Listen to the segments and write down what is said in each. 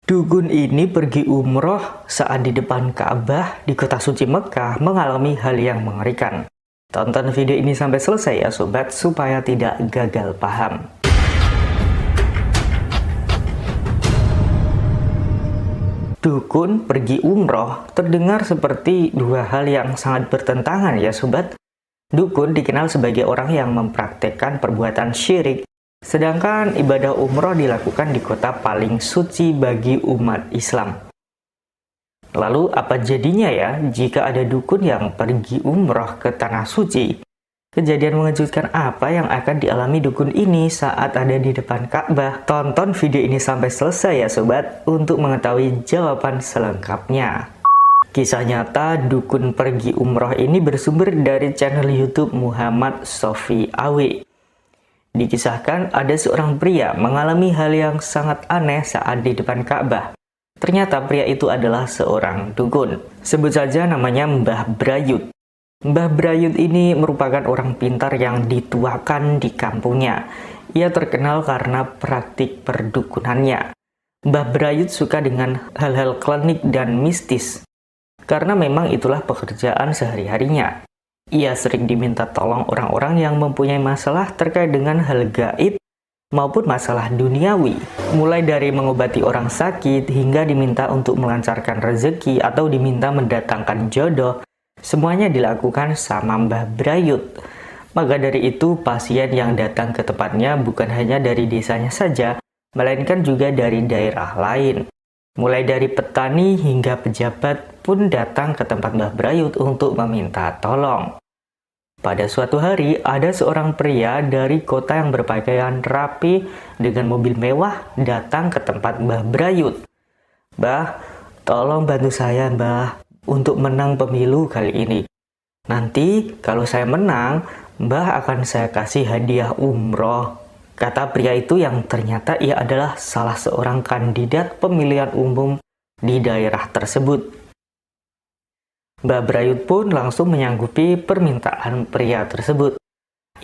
Dukun ini pergi umroh saat di depan Ka'bah di kota suci Mekah mengalami hal yang mengerikan. Tonton video ini sampai selesai ya sobat, supaya tidak gagal paham. Dukun pergi umroh terdengar seperti dua hal yang sangat bertentangan ya sobat. Dukun dikenal sebagai orang yang mempraktekkan perbuatan syirik, sedangkan ibadah umroh dilakukan di kota paling suci bagi umat Islam. Lalu apa jadinya ya jika ada dukun yang pergi umroh ke tanah suci? Kejadian mengejutkan apa yang akan dialami dukun ini saat ada di depan Ka'bah? Tonton video ini sampai selesai ya sobat untuk mengetahui jawaban selengkapnya. Kisah nyata dukun pergi umroh ini bersumber dari channel YouTube Muhammad Sofi Awe. Dikisahkan ada seorang pria mengalami hal yang sangat aneh saat di depan Ka'bah. Ternyata pria itu adalah seorang dukun. Sebut saja namanya Mbah Brayut. Mbah Brayut ini merupakan orang pintar yang dituakan di kampungnya. Ia terkenal karena praktik perdukunannya. Mbah Brayut suka dengan hal-hal klinik dan mistis, karena memang itulah pekerjaan sehari-harinya. Ia sering diminta tolong orang-orang yang mempunyai masalah terkait dengan hal gaib maupun masalah duniawi. Mulai dari mengobati orang sakit hingga diminta untuk melancarkan rezeki atau diminta mendatangkan jodoh, semuanya dilakukan sama Mbah Brayut. Maka dari itu pasien yang datang ke tempatnya bukan hanya dari desanya saja, melainkan juga dari daerah lain. Mulai dari petani hingga pejabat pun datang ke tempat Mbah Brayut untuk meminta tolong. Pada suatu hari, ada seorang pria dari kota yang berpakaian rapi dengan mobil mewah datang ke tempat Mbah Brayut. "Mbah, tolong bantu saya Mbah untuk menang pemilu kali ini. Nanti kalau saya menang, Mbah akan saya kasih hadiah umroh," kata pria itu yang ternyata ia adalah salah seorang kandidat pemilihan umum di daerah tersebut. Mbah Brayut pun langsung menyanggupi permintaan pria tersebut.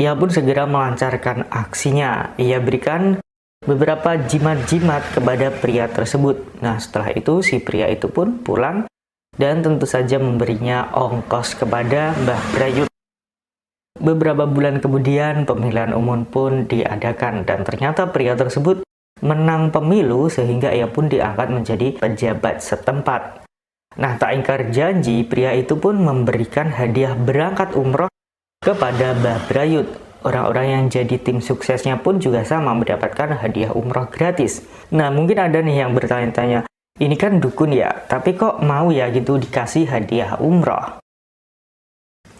Ia pun segera melancarkan aksinya. Ia berikan beberapa jimat-jimat kepada pria tersebut. Nah, setelah itu si pria itu pun pulang dan tentu saja memberinya ongkos kepada Mbah Brayut. Beberapa bulan kemudian pemilihan umum pun diadakan dan ternyata pria tersebut menang pemilu sehingga ia pun diangkat menjadi pejabat setempat. Nah, tak ingkar janji, pria itu pun memberikan hadiah berangkat umroh kepada Mbah Brayut. Orang-orang yang jadi tim suksesnya pun juga sama mendapatkan hadiah umroh gratis. Nah, mungkin ada nih yang bertanya-tanya, ini kan dukun ya, tapi kok mau ya gitu dikasih hadiah umroh?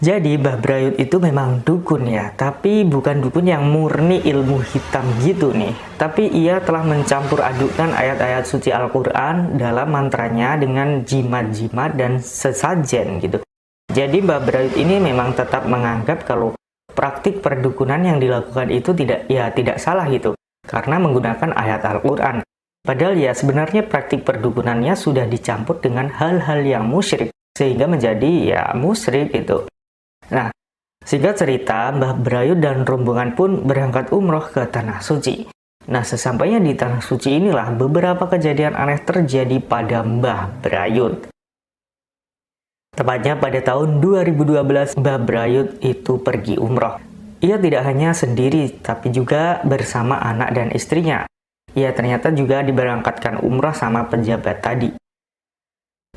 Jadi Mbah Brayut itu memang dukun ya, tapi bukan dukun yang murni ilmu hitam gitu nih. Tapi ia telah mencampur adukkan ayat-ayat suci Al-Quran dalam mantranya dengan jimat-jimat dan sesajen gitu. Jadi Mbah Brayut ini memang tetap menganggap kalau praktik perdukunan yang dilakukan itu tidak salah gitu, karena menggunakan ayat Al-Quran. Padahal ya sebenarnya praktik perdukunannya sudah dicampur dengan hal-hal yang musyrik, sehingga menjadi ya musyrik gitu. Nah, singkat cerita, Mbah Brayut dan rombongan pun berangkat umroh ke Tanah Suci. Nah, sesampainya di Tanah Suci inilah beberapa kejadian aneh terjadi pada Mbah Brayut. Tepatnya pada tahun 2012, Mbah Brayut itu pergi umroh. Ia tidak hanya sendiri, tapi juga bersama anak dan istrinya. Ia ternyata juga diberangkatkan umroh sama pejabat tadi.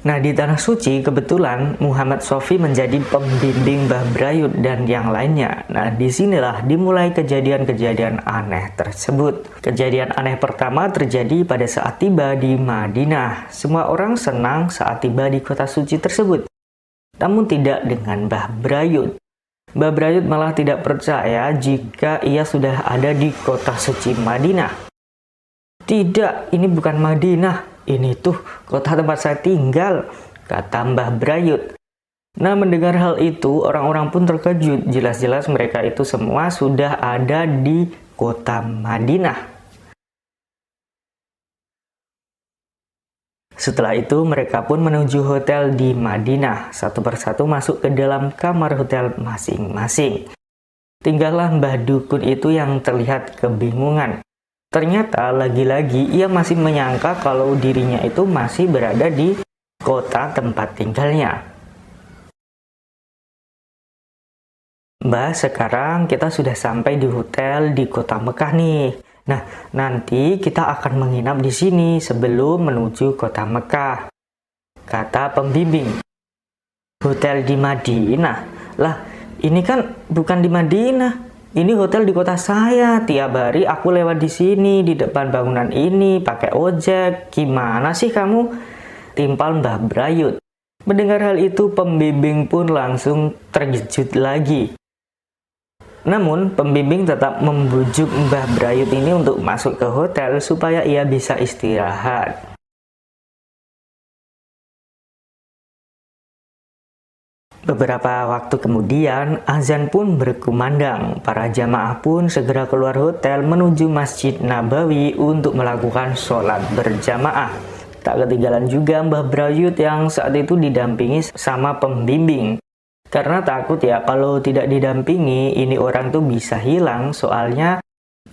Nah, di Tanah Suci kebetulan Muhammad Sofi menjadi pembimbing Mbah Brayut dan yang lainnya. Nah, disinilah dimulai kejadian-kejadian aneh tersebut. Kejadian aneh pertama terjadi pada saat tiba di Madinah. Semua orang senang saat tiba di kota suci tersebut. Namun tidak dengan Mbah Brayut. Mbah Brayut malah tidak percaya jika ia sudah ada di kota suci Madinah. "Tidak, ini bukan Madinah. Ini tuh kota tempat saya tinggal," kata Mbah Brayut. Nah, mendengar hal itu, orang-orang pun terkejut. Jelas-jelas mereka itu semua sudah ada di kota Madinah. Setelah itu, mereka pun menuju hotel di Madinah. Satu persatu masuk ke dalam kamar hotel masing-masing. Tinggallah Mbah Dukun itu yang terlihat kebingungan. Ternyata lagi-lagi ia masih menyangka kalau dirinya itu masih berada di kota tempat tinggalnya. Mbah, sekarang kita sudah sampai di hotel di kota Mekah nih. Nah, nanti kita akan menginap di sini sebelum menuju kota Mekah, kata pembimbing. Hotel di Madinah? Lah, ini kan bukan di Madinah. Ini hotel di kota saya. Tiap hari aku lewat di sini, di depan bangunan ini, pakai ojek. Gimana sih kamu? Timpal Mbah Brayut. Mendengar hal itu, pembimbing pun langsung terkejut lagi. Namun, pembimbing tetap membujuk Mbah Brayut ini untuk masuk ke hotel supaya ia bisa istirahat. Beberapa waktu kemudian, azan pun berkumandang. Para jamaah pun segera keluar hotel menuju Masjid Nabawi untuk melakukan sholat berjamaah. Tak ketinggalan juga Mbah Brayut yang saat itu didampingi sama pembimbing. Karena takut ya kalau tidak didampingi, ini orang tuh bisa hilang, soalnya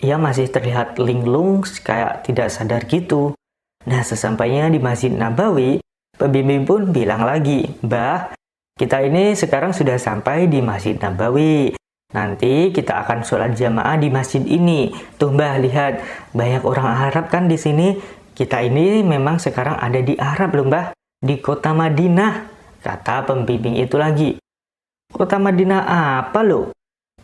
ia masih terlihat linglung kayak tidak sadar gitu. Nah, sesampainya di Masjid Nabawi, pembimbing pun bilang lagi, "Mbah, kita ini sekarang sudah sampai di Masjid Nabawi. Nanti kita akan sholat jamaah di masjid ini. Tuh Mbah, lihat, banyak orang Arab kan di sini. Kita ini memang sekarang ada di Arab loh Mbah, di kota Madinah," kata pembimbing itu lagi. Kota Madinah apa loh?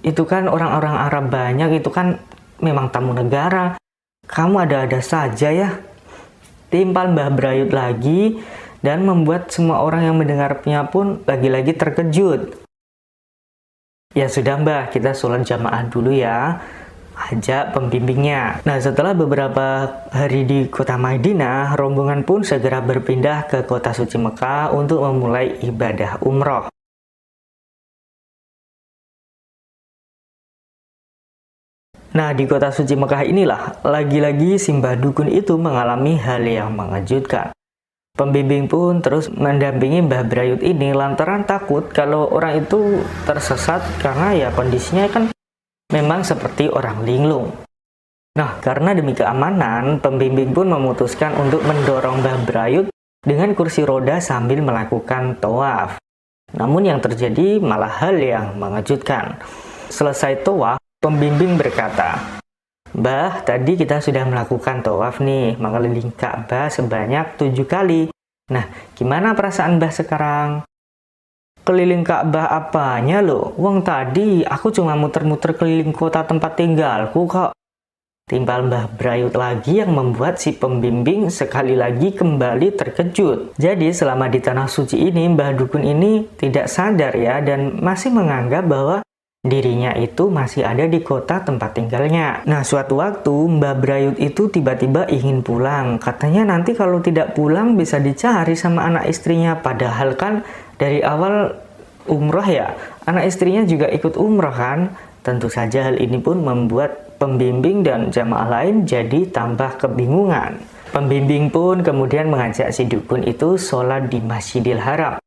Itu kan orang-orang Arab banyak, itu kan memang tamu negara. Kamu ada-ada saja ya. Timpal Mbah Brayut lagi, dan membuat semua orang yang mendengarnya pun lagi-lagi terkejut. "Ya sudah Mbah, kita sholat jamaah dulu ya," ajak pembimbingnya. Nah, setelah beberapa hari di kota Madinah, rombongan pun segera berpindah ke kota suci Mekah untuk memulai ibadah umroh. Nah, di kota suci Mekah inilah, lagi-lagi si Mbah Dukun itu mengalami hal yang mengejutkan. Pembimbing pun terus mendampingi Mbah Brayut ini lantaran takut kalau orang itu tersesat karena ya kondisinya kan memang seperti orang linglung. Nah, karena demi keamanan, pembimbing pun memutuskan untuk mendorong Mbah Brayut dengan kursi roda sambil melakukan tawaf. Namun yang terjadi malah hal yang mengejutkan. Selesai tawaf, pembimbing berkata, "Mbah, tadi kita sudah melakukan tawaf nih, mengelilingi Ka'bah sebanyak 7 kali. Nah, gimana perasaan Mbah sekarang?" "Keliling Ka'bah apanya loh? Wong tadi aku cuma muter-muter keliling kota tempat tinggalku kok," timpal Mbah Brayut lagi yang membuat si pembimbing sekali lagi kembali terkejut. Jadi selama di Tanah Suci ini, Mbah Dukun ini tidak sadar ya, dan masih menganggap bahwa dirinya itu masih ada di kota tempat tinggalnya. Nah, suatu waktu Mbah Brayut itu tiba-tiba ingin pulang. Katanya nanti kalau tidak pulang bisa dicari sama anak istrinya. Padahal kan dari awal umroh ya, anak istrinya juga ikut umroh kan. Tentu saja hal ini pun membuat pembimbing dan jamaah lain jadi tambah kebingungan. Pembimbing pun kemudian mengajak si dukun itu sholat di Masjidil Haram.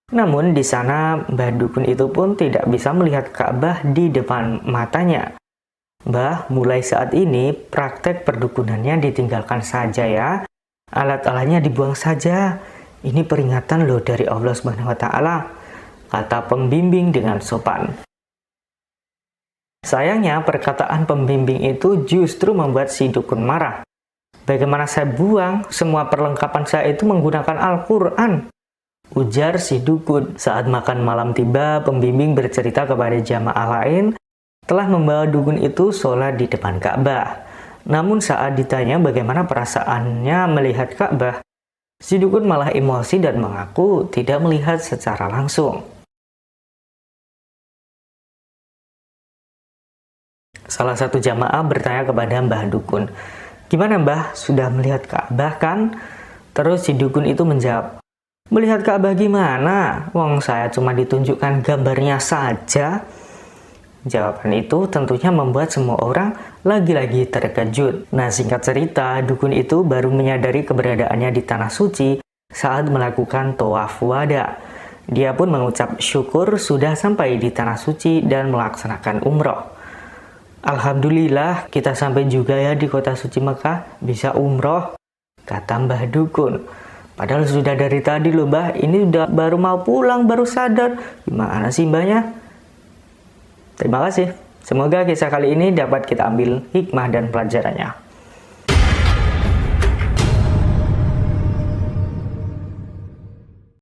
Namun di sana Mbah Dukun itu pun tidak bisa melihat Ka'bah di depan matanya. "Mbah, mulai saat ini praktek perdukunannya ditinggalkan saja ya. Alat-alatnya dibuang saja. Ini peringatan loh dari Allah Subhanahu wa Ta'ala," kata pembimbing dengan sopan. Sayangnya perkataan pembimbing itu justru membuat si dukun marah. "Bagaimana saya buang? Semua perlengkapan saya itu menggunakan Al-Quran," ujar si dukun. Saat makan malam tiba, pembimbing bercerita kepada jamaah lain telah membawa dukun itu sholat di depan Ka'bah. Namun saat ditanya bagaimana perasaannya melihat Ka'bah, si dukun malah emosi dan mengaku tidak melihat secara langsung. Salah satu jamaah bertanya kepada Mbah Dukun, "Gimana Mbah, sudah melihat Ka'bah kan?" Terus si dukun itu menjawab, "Melihat Ka'bah gimana? Wong saya cuma ditunjukkan gambarnya saja." Jawaban itu tentunya membuat semua orang lagi-lagi terkejut. Nah, singkat cerita, dukun itu baru menyadari keberadaannya di Tanah Suci saat melakukan tawaf wada. Dia pun mengucap syukur sudah sampai di Tanah Suci dan melaksanakan umroh. Alhamdulillah kita sampai juga ya di kota suci Mekah, bisa umroh, kata Mbah Dukun. Padahal sudah dari tadi loh Mbah, ini udah baru mau pulang, baru sadar. Gimana sih Mbahnya? Terima kasih. Semoga kisah kali ini dapat kita ambil hikmah dan pelajarannya.